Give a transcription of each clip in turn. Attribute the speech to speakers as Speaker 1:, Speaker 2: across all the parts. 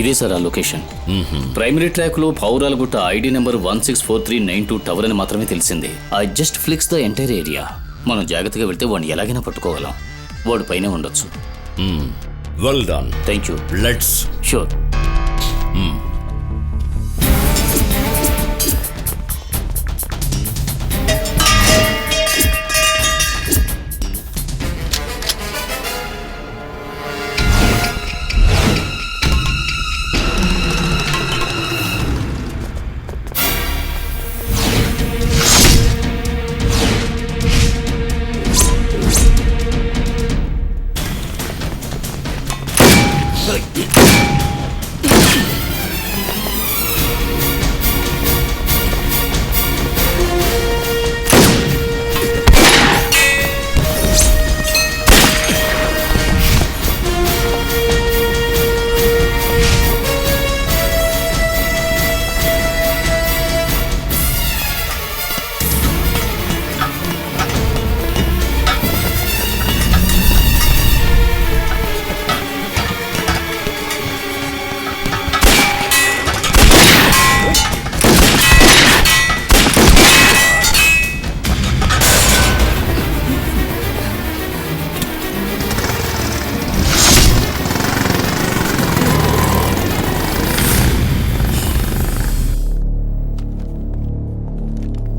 Speaker 1: ఇదే సార్ ఆ location. Primary track లో పౌరాలగుట్ట ఐడి నెంబర్ 164392 టవర్ అని మాత్రమే తెలిసింది. I just flicks the entire area. మనం జాగ్రత్తగా వెళ్తే వాడిని ఎలాగైనా పట్టుకోగలం. వాడు పైనే ఉండొచ్చు.
Speaker 2: Well done.
Speaker 1: Thank you.
Speaker 2: Let's.
Speaker 1: Sure.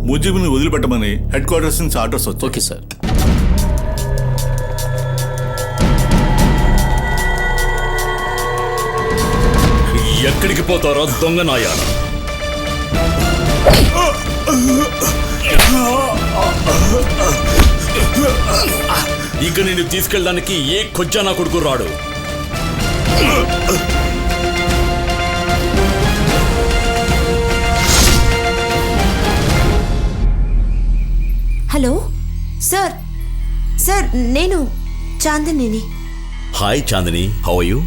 Speaker 3: ముజీబుని వదిలిపెట్టమని హెడ్ క్వార్టర్స్ నుంచి ఆర్డర్స్ వచ్చాయి.
Speaker 1: Okay sir.
Speaker 2: ఎక్కడికి పోతారో దొంగ నాయాల? ఇక నేను తీసుకెళ్ళడానికి ఏ కొజ్జా నా కొడుకు రాడు.
Speaker 4: Hello sir. సార్ నేను Chandini.
Speaker 2: Hi Chandini, how are you?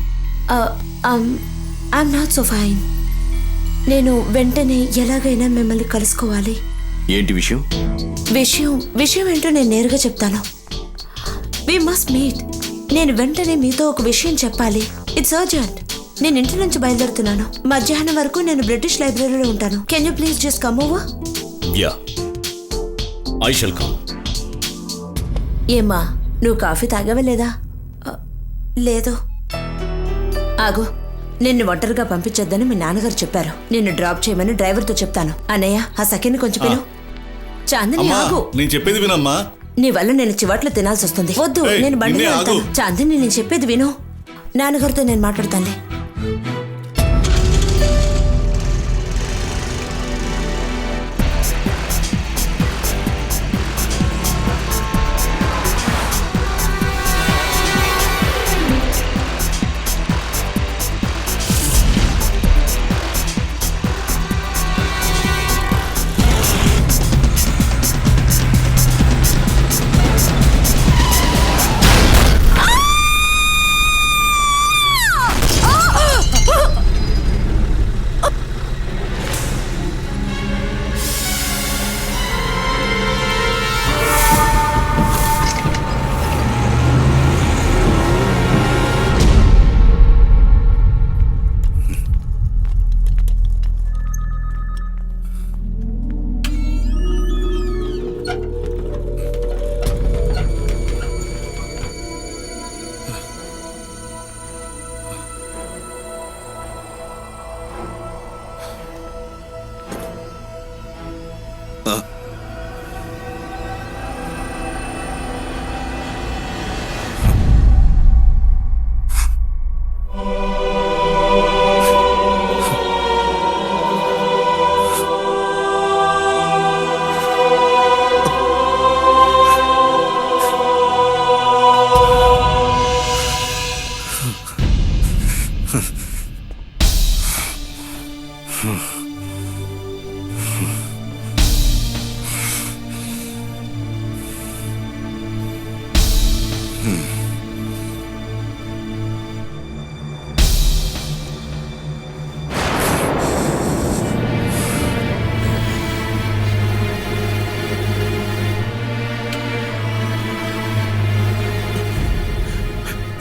Speaker 4: I am not so fine. నేను వెంటనే ఎలాగైనా మిమ్మల్ని కలుసుకోవాలి.
Speaker 1: ఏంటి విషయం?
Speaker 4: విషయం ఏంటో నేను నేరుగా చెప్తాను. We must meet. నేను వెంటనే మీతో ఒక విషయం చెప్పాలి. It's urgent. నేను ఇంటి నుంచి బయలుదేరుతున్నాను. మధ్యాహ్నం వరకు నేను బ్రిటిష్ లైబ్రరీలో ఉంటాను. Can you please just come over?
Speaker 2: Yeah, I shall come.
Speaker 4: ఏమ్మా, నువ్వు కాఫీ తాగవే లేదా? లేదు. ఆగు, నిన్ను ఒంటరిగా పంపించొద్దని మీ నాన్నగారు చెప్పారు. నిన్ను డ్రాప్ చేయమని డ్రైవర్తో చెప్తాను. అన్నయ్య, ఆ సఖిని కొంచెం పిలు. చాందిని ఆగు.
Speaker 3: నేను చెప్పేది వినమ్మా.
Speaker 4: నీ వల్ల నేను చివాట్లు తినాల్సి వస్తుంది. వద్దు,
Speaker 3: ఏయ్,
Speaker 4: నేను బండిలో
Speaker 3: నిన్నే
Speaker 4: వెళ్తాను.
Speaker 3: ఆగు.
Speaker 4: చాందిని, నేను చెప్పేది విను. నాన్నగారితో నేను మాట్లాడతానులే.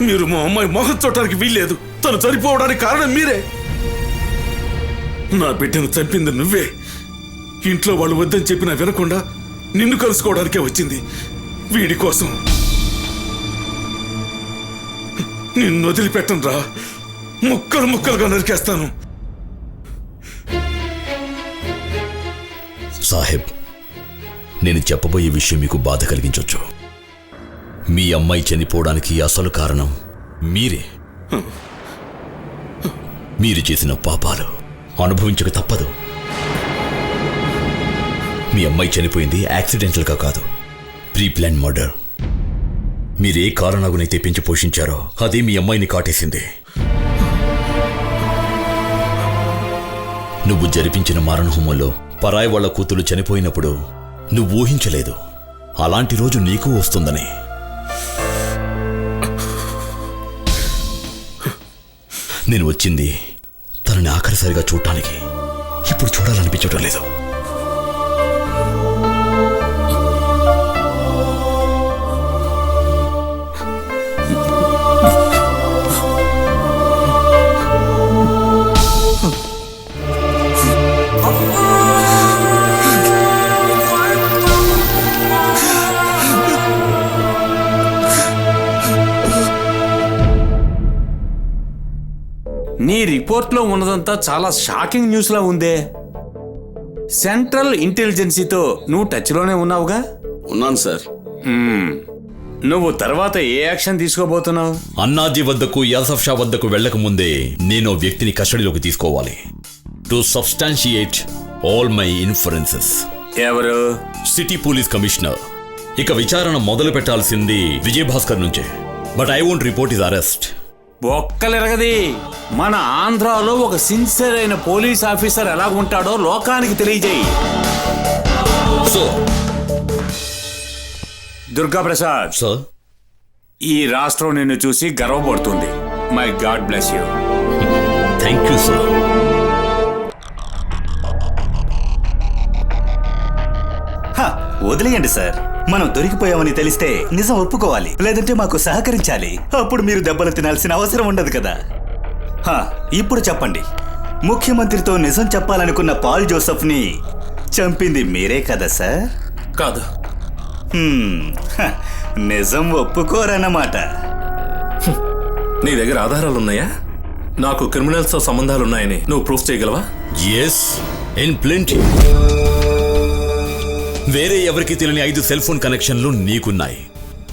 Speaker 5: మీరు మా అమ్మాయి మొహం చూడటానికి వీల్లేదు. తను చనిపోవడానికి కారణం మీరే. నా బిడ్డను చంపింది నువ్వే. ఇంట్లో వాళ్ళు వద్దని చెప్పినా వినకుండా నిన్ను కలుసుకోవడానికే వచ్చింది. వీడి కోసం నిన్ను వదిలిపెట్టను రా. ముక్కలు ముక్కలుగా నరికేస్తాను.
Speaker 2: సాహెబ్, నేను చెప్పబోయే విషయం మీకు బాధ కలిగించవచ్చు. మీ అమ్మాయి చనిపోవడానికి అసలు కారణం మీరే. మీరు చేసిన పాపాలు అనుభవించక తప్పదు. మీ అమ్మాయి చనిపోయింది యాక్సిడెంటల్గా కాదు, ప్రీ ప్లాన్ మర్డర్. మీరే కారణాగునైతే పెంచి పోషించారో అదే మీ అమ్మాయిని కాటేసింది. నువ్వు జరిపించిన మారణహోమంలో పరాయి వాళ్ల కూతురు చనిపోయినప్పుడు నువ్వు ఊహించలేదు అలాంటి రోజు నీకు వస్తుందని. నేను వచ్చింది తనని ఆఖరిసారిగా చూడటానికి. ఇప్పుడు చూడాలనిపించడం లేదు.
Speaker 6: నీ రిపోర్ట్లో ఉన్నదంతా చాలా షాకింగ్ న్యూస్లా ఉందే. సెంట్రల్ ఇంటెలిజెన్సీతో నువ్వు టచ్లోనే ఉన్నావుగా?
Speaker 7: ఉన్నాను సార్.
Speaker 6: నువ్వు తర్వాత ఏ యాక్షన్ తీసుకోబోతున్నావు?
Speaker 2: అన్నాజీ వద్దకు యాసఫ్ షా వద్దకు వెళ్లక ముందే నేను వ్యక్తిని కస్టడీలోకి తీసుకోవాలి. To substantiate all my inferences.
Speaker 6: ఎవరు?
Speaker 2: City police commissioner. ఇక విచారణ మొదలు పెట్టాల్సింది విజయభాస్కర్ నుంచే. But I won't report his arrest.
Speaker 6: ఒక్కలెరగది. మన ఆంధ్రాలో ఒక సిన్సియర్ అయిన పోలీస్ ఆఫీసర్ ఎలాగుంటాడో లోకానికి తెలియజేయి.
Speaker 2: సో
Speaker 6: దుర్గా ప్రసాద్,
Speaker 2: సార్,
Speaker 6: ఈ రాష్ట్రం నిన్ను చూసి గర్వపడుతుంది. My god bless you.
Speaker 2: Thank you sir.
Speaker 8: వదిలేయండి సార్. మనం దొరికిపోయామని తెలిస్తే నిజం ఒప్పుకోవాలి, లేదంటే మాకు సహకరించాలి. అప్పుడు మీరు దెబ్బలు తినాల్సిన అవసరం ఉండదు కదా. ఇప్పుడు చెప్పండి, ముఖ్యమంత్రితో నిజం చెప్పాలనుకున్న పాల్ జోసెఫ్ని చంపింది మీరే కదా సార్?
Speaker 5: కాదు.
Speaker 8: నిజం ఒప్పుకోరన్నమాట.
Speaker 5: నీ దగ్గర ఆధారాలున్నాయా? నాకు క్రిమినల్స్తో సంబంధాలున్నాయని నువ్వు ప్రూఫ్ చేయగలవా?
Speaker 2: Yes, in plenty. వేరే ఎవరికి తెలియని 5 సెల్ ఫోన్ కనెక్షన్లు నీకున్నాయి.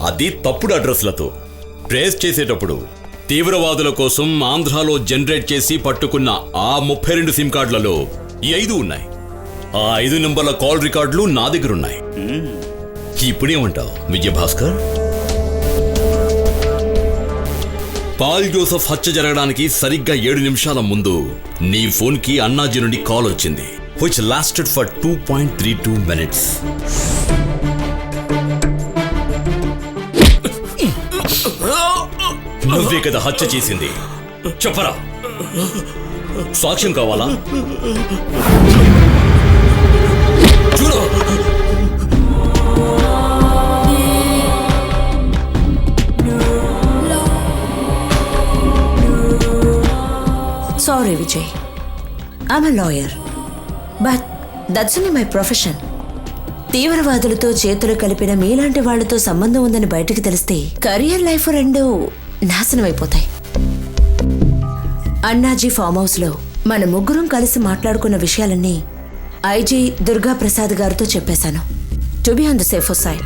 Speaker 2: అది తప్పుడు అడ్రస్లతో. ట్రేస్ చేసేటప్పుడు తీవ్రవాదుల కోసం ఆంధ్రాలో జనరేట్ చేసి పట్టుకున్న ఆ 32 సిమ్ కార్డులలో ఈ 5 ఉన్నాయి. ఆ 5 నెంబర్ల కాల్ రికార్డులు నా దగ్గరున్నాయి. ఇప్పుడేమంటావు విజయభాస్కర్? పాల్ జోసెఫ్ హత్య జరగడానికి సరిగ్గా 7 నిమిషాల ముందు నీ ఫోన్కి అన్నాజీ నుండి కాల్ వచ్చింది, which lasted for 2.32 minutes. నువ్వే కదా హత్య చేసింది, చెప్పరా? సాక్ష్యం కావాలా? చూడు.
Speaker 4: Sorry Vijay, I'm a lawyer, but that's only my profession. తీవ్రవాదులతో చేతులు కలిపిన మీలాంటి వాళ్లతో సంబంధం ఉందని బయటకు తెలిస్తే కెరియర్ లైఫ్ రెండు నాశనం అయిపోతాయి. అన్నాజీ ఫామ్ హౌస్ లో మన ముగ్గురం కలిసి మాట్లాడుకున్న విషయాలన్నీ ఐజీ దుర్గా ప్రసాద్ గారితో చెప్పేశాను. To be on the safer side.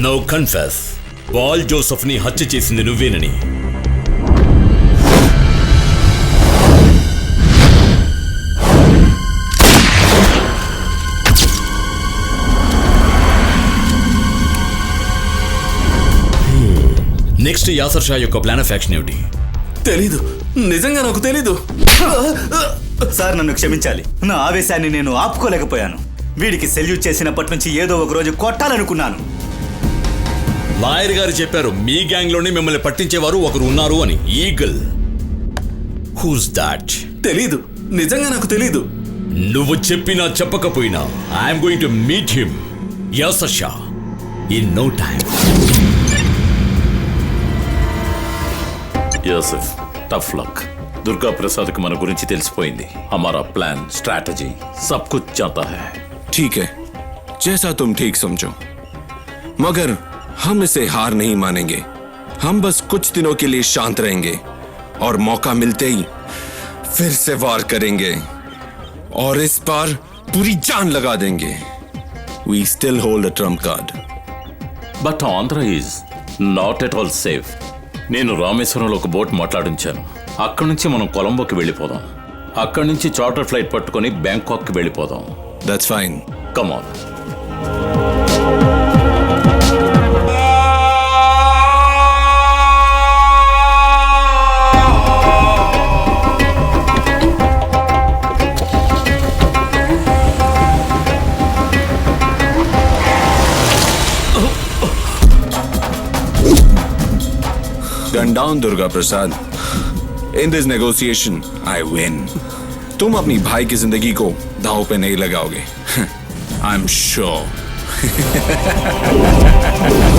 Speaker 2: Now confess, Paul Joseph ని హత్య చేసింది నువ్వేనని. నెక్స్ట్ యాసర్ షా యొక్క ప్లాన్ ఆఫ్ యాక్షన్ ఏమిటి?
Speaker 5: తెలీదు, నిజంగా నాకు తెలీదు.
Speaker 8: సార్ నన్ను క్షమించాలి, నా ఆవేశాన్ని నేను ఆపుకోలేకపోయాను. వీడికి సెల్యూట్ చేసినప్పటి నుంచి ఏదో ఒక రోజు కొట్టాలనుకున్నాను.
Speaker 2: లాయర్ గారు చెప్పారు మీ గ్యాంగ్ లోనే మిమ్మల్ని పట్టించేవారు ఒకరు ఉన్నారు అని. ఈగల్. Who's that?
Speaker 5: తెలీదు, నిజంగా నాకు తెలీదు.
Speaker 2: నువ్వు చెప్పినా చెప్పకపోయినా I'm going to meet him, Yasser Shah, in no time.
Speaker 7: Yosef, tough luck. Durga Prasad की मन गुरिंची తెలిసిపోయింది हमारा प्लान स्ट्रैटेजी सब कुछ जानता है
Speaker 9: ठीक है, जैसा तुम ठीक समझो, मगर हम इसे हार नहीं मानेंगे। हम बस कुछ दिनों के लिए शांत रहेंगे और मौका मिलते ही फिर से वार करेंगे और इस बार पूरी जान लगा देंगे। We still hold a trump card.
Speaker 7: But Andhra is not at all safe. నేను రామేశ్వరంలో ఒక బోట్ మాట్లాడించాను. అక్కడి నుంచి మనం కొలంబోకి వెళ్ళిపోదాం. అక్కడి నుంచి చార్టర్ ఫ్లైట్ పట్టుకొని బ్యాంకాక్కి వెళ్ళిపోదాం.
Speaker 9: That's fine.
Speaker 7: Come on.
Speaker 9: Gun down, Durga Prasad. In this negotiation, I win. तुम अपनी भाई की जिंदगी को दांव पे नहीं लगाओगे. I'm sure.